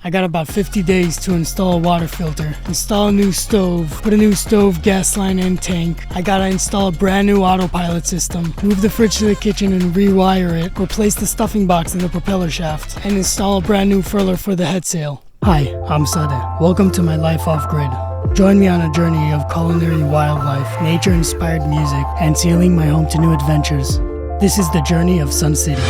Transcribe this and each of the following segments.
I got about 50 days to install a water filter, install a new stove, put a new stove, gas line, and tank. I gotta install a brand new autopilot system, move the fridge to the kitchen and rewire it, replace the stuffing box in the propeller shaft, and install a brand new furler for the head sail. Hi, I'm Sader. Welcome to my life off-grid. Join me on a journey of culinary wildlife, nature-inspired music, and sailing my home to new adventures. This is the journey of Sun City.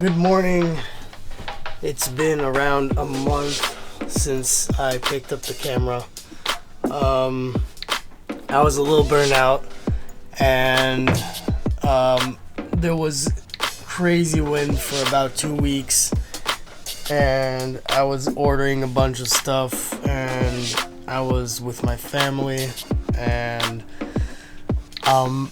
Good morning. It's been around a month since I picked up the camera. I was a little burnt out, and there was crazy wind for about 2 weeks, and I was ordering a bunch of stuff, and I was with my family, and I'm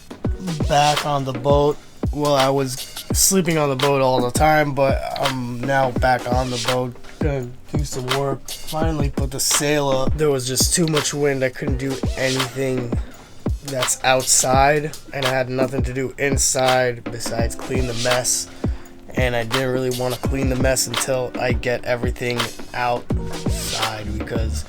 back on the boat. Well, I was sleeping on the boat all the time, but I'm now back on the boat, gonna do some work. Finally put the sail up. There was just too much wind. I couldn't do anything that's outside, and I had nothing to do inside besides clean the mess, and I didn't really want to clean the mess until I get everything outside, because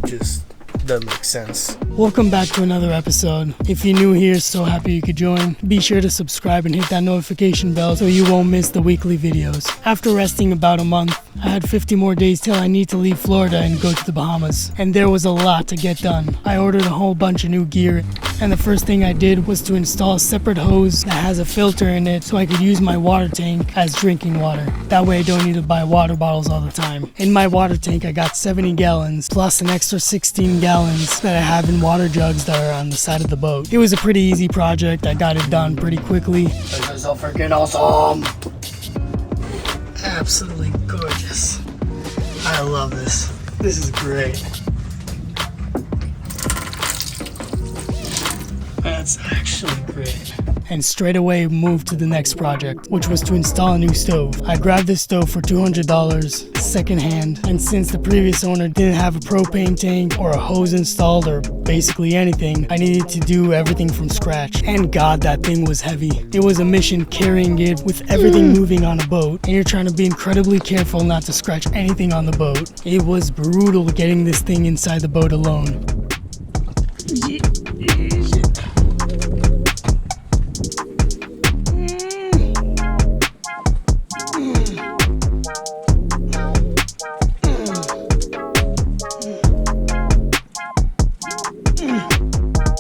just doesn't make sense. Welcome back to another episode. If you're new here, so happy you could join. Be sure to subscribe and hit that notification bell so you won't miss the weekly videos. After resting about a month, I had 50 more days till I need to leave Florida and go to the Bahamas, and there was a lot to get done. I ordered a whole bunch of new gear, and the first thing I did was to install a separate hose that has a filter in it so I could use my water tank as drinking water. That way I don't need to buy water bottles all the time. In my water tank I got 70 gallons plus an extra 16 gallons that I have in water jugs that are on the side of the boat. It was a pretty easy project. I got it done pretty quickly. This is so freaking awesome. Absolutely gorgeous. I love this. This is great. That's actually great. And straight away moved to the next project, which was to install a new stove. I grabbed this stove for $200, secondhand, and since the previous owner didn't have a propane tank or a hose installed or basically anything, I needed to do everything from scratch. And God, that thing was heavy. It was a mission carrying it with everything moving on a boat, and you're trying to be incredibly careful not to scratch anything on the boat. It was brutal getting this thing inside the boat alone.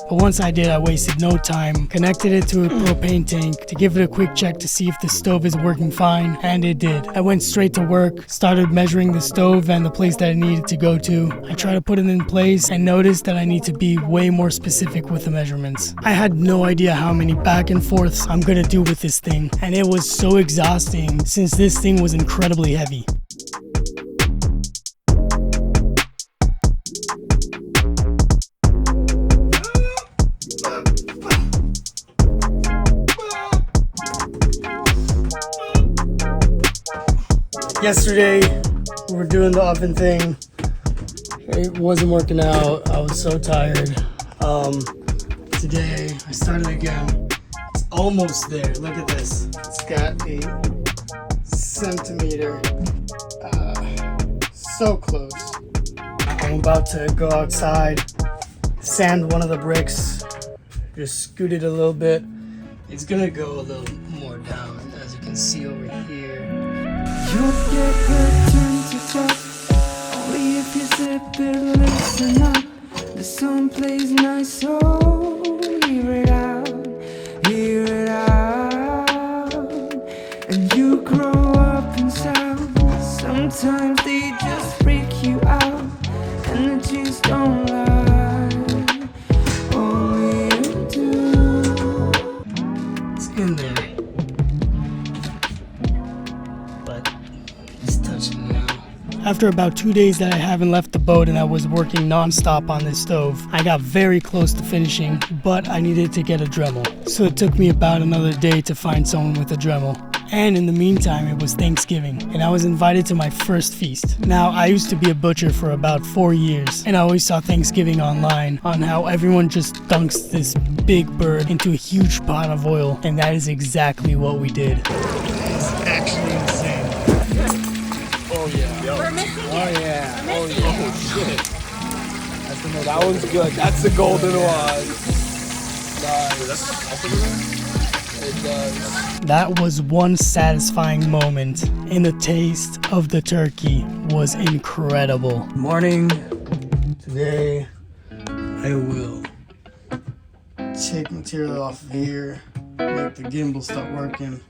But once I did, I wasted no time, connected it to a propane tank to give it a quick check to see if the stove is working fine, and it did. I went straight to work, started measuring the stove and the place that I needed to go to. I tried to put it in place and noticed that I need to be way more specific with the measurements. I had no idea how many back and forths I'm gonna do with this thing, and it was so exhausting since this thing was incredibly heavy. Yesterday, we were doing the oven thing. It wasn't working out. I was so tired. Today, I started again. It's almost there. Look at this. It's got a centimeter. So close. I'm about to go outside, sand one of the bricks, just scoot it a little bit. It's gonna go a little more down, as you can see over here. You'll get good, turn to fuck. Only if you zip it, listen up. The song plays nice, so hear it out, hear it out. And you grow up in sound. Sometimes they just freak you out, and the cheeks don't lie. Only you do. It's in there. After about 2 days that I haven't left the boat and I was working non-stop on this stove, I got very close to finishing, but I needed to get a Dremel. So it took me about another day to find someone with a Dremel. And in the meantime, it was Thanksgiving, and I was invited to my first feast. Now, I used to be a butcher for about 4 years, and I always saw Thanksgiving online on how everyone just dunks this big bird into a huge pot of oil, and that is exactly what we did. It's actually insane. Oh yeah. We're missing it. Oh yeah. We're Oh missing yeah. it. Oh shit. That one's good. That's the golden one. Nice. It does. That was one satisfying moment, and the taste of the turkey was incredible. Morning. Today, I will take material off of here, make the gimbal start working.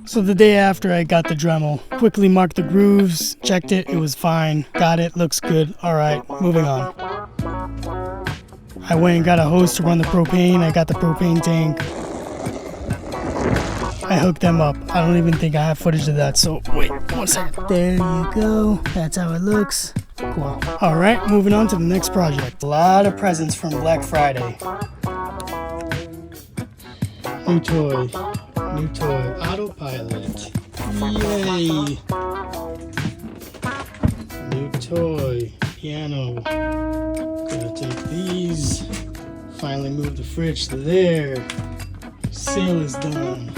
So the day after I got the Dremel, quickly marked the grooves, checked it, it was fine, got it, looks good, alright, moving on. I went and got a hose to run the propane, I got the propane tank. I hooked them up. I don't even think I have footage of that, so wait 1 second. There you go, that's how it looks. Cool. Alright, moving on to the next project. A lot of presents from Black Friday. New toy, autopilot. Yay! New toy, piano. Gonna take these. Finally move the fridge to there. Sale is done.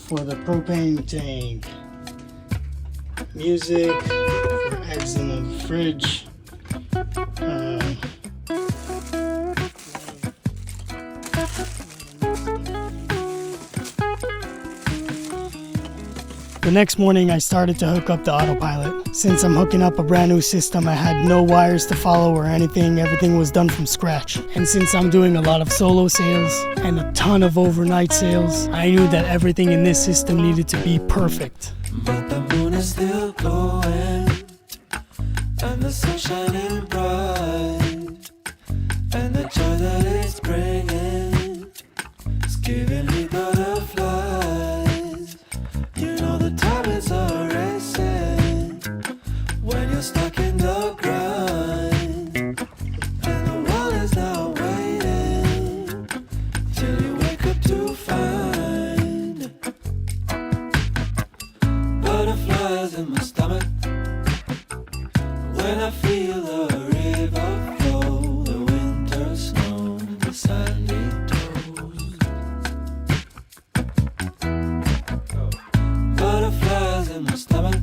For the propane tank. Music for eggs in the fridge. The next morning I started to hook up the autopilot. Since I'm hooking up a brand new system, I had no wires to follow or anything, everything was done from scratch. And since I'm doing a lot of solo sales and a ton of overnight sales, I knew that everything in this system needed to be perfect. But the moon is still glowing, and the sun shining bright, and the joy that it's bringing is giving me butterflies. You know the time is a racing when you're stuck in the grind, and the world is now waiting till you wake up to find butterflies in my stomach when I feel the river flow, the winter snow, the sandy toes. Butterflies in my stomach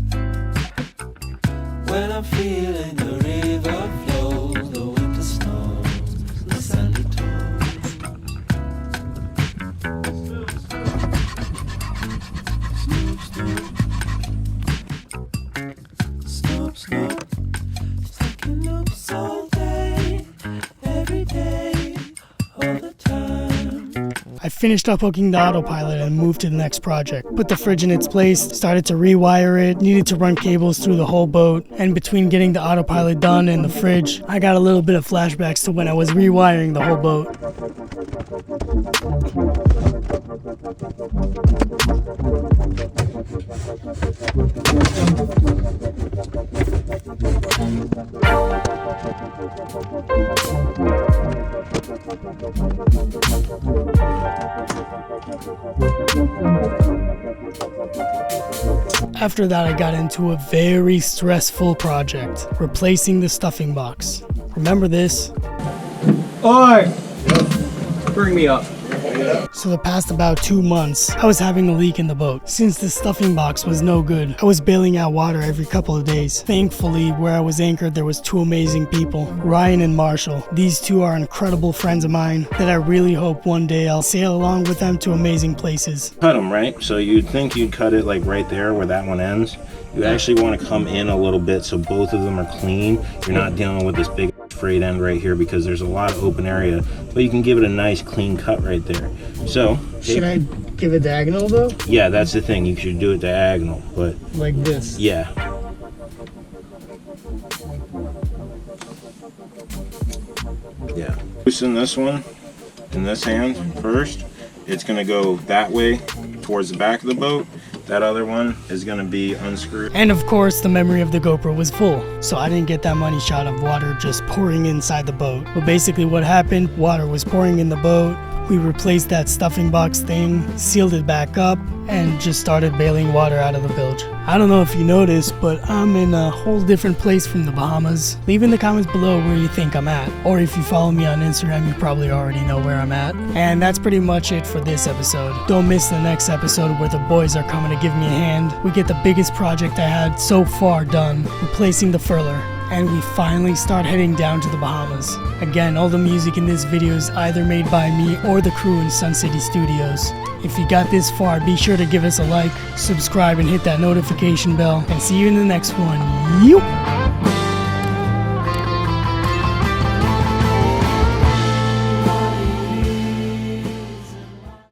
when I'm feeling the river flow, the winter snow, the sandy toes. Snoop, snoop, taking loops all day, every day, all the time. I finished up hooking the autopilot and moved to the next project. Put the fridge in its place, started to rewire it, needed to run cables through the whole boat, and between getting the autopilot done and the fridge, I got a little bit of flashbacks to when I was rewiring the whole boat. After that, I got into a very stressful project, replacing the stuffing box. Remember this? Oi! Bring me up. So the past about 2 months, I was having a leak in the boat. Since the stuffing box was no good, I was bailing out water every couple of days. Thankfully, where I was anchored, there was 2 amazing people, Ryan and Marshall. These 2 are incredible friends of mine that I really hope one day I'll sail along with them to amazing places. Cut them, right? So you'd think you'd cut it like right there where that one ends. You actually want to come in a little bit so both of them are clean. You're not dealing with this big frayed end right here because there's a lot of open area, but you can give it a nice clean cut right there. So Should I give it diagonal though? yeah, that's the thing, you should do it diagonal, but Like this? yeah. Yeah. Loosen this one in this hand first. It's going to go that way towards the back of the boat, That other one is gonna be unscrewed. And of course, the memory of the GoPro was full, so I didn't get that money shot of water just pouring inside the boat. But basically what happened, water was pouring in the boat. We replaced that stuffing box thing, sealed it back up, and just started bailing water out of the bilge. I don't know if you noticed, but I'm in a whole different place from the Bahamas. Leave in the comments below where you think I'm at. Or if you follow me on Instagram, you probably already know where I'm at. And that's pretty much it for this episode. Don't miss the next episode where the boys are coming to give me a hand. We get the biggest project I had so far done, replacing the furler. And we finally start heading down to the Bahamas. Again, all the music in this video is either made by me or the crew in Sun City Studios. If you got this far, be sure to give us a like, subscribe, and hit that notification bell. And see you in the next one. Yoop!